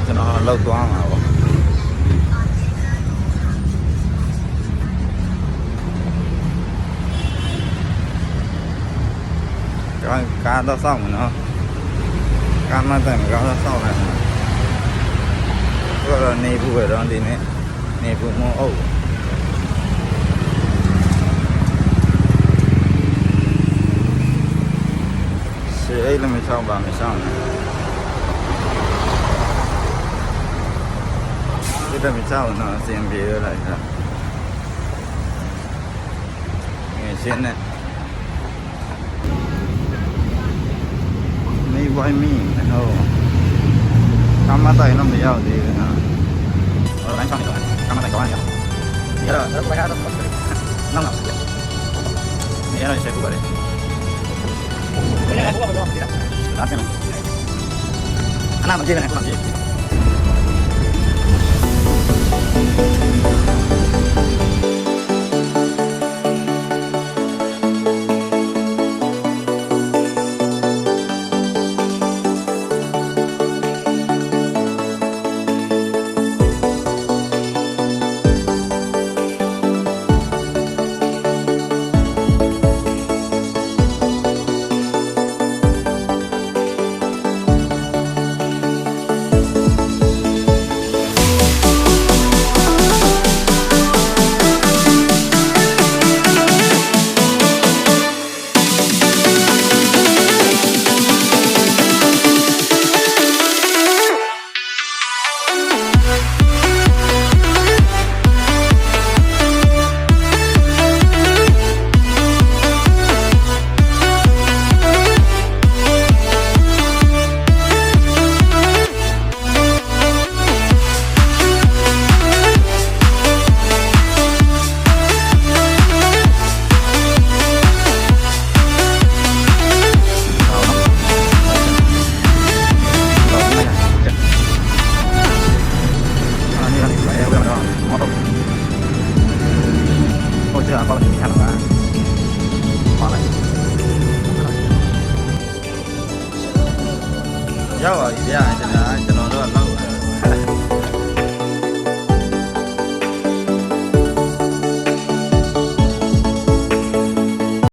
ကျွန်တော်လောက်သွားမှာပေါ့ကားတော့စောင့်မနော်ကားမှတ်တယ်ကားတော့စောင့်လိုက်တော့နေဘူးပဲတော့ဒီနေ့နေဘူးမဟုတ်ရှေ့အဲ့လည်းမချောင်းပါမရှောင်းဒီတော့မချောင်းတော့အစင်ပြေရလိုက်တာငယ်ရှင်းနဲ့ไม่ไหวมีนะครับทำมาใส่น้ำเดียวดีนะร้านช่องนี้ก่อนทำมาใส่ก่อนเนี่ยนี่เราไปกันน้องนี่เราใช้ผู้บริหารร้านเป็นอันนั้นมันจีนนะมันจีนရောက်ပါပြီဗျာကျွန်တော်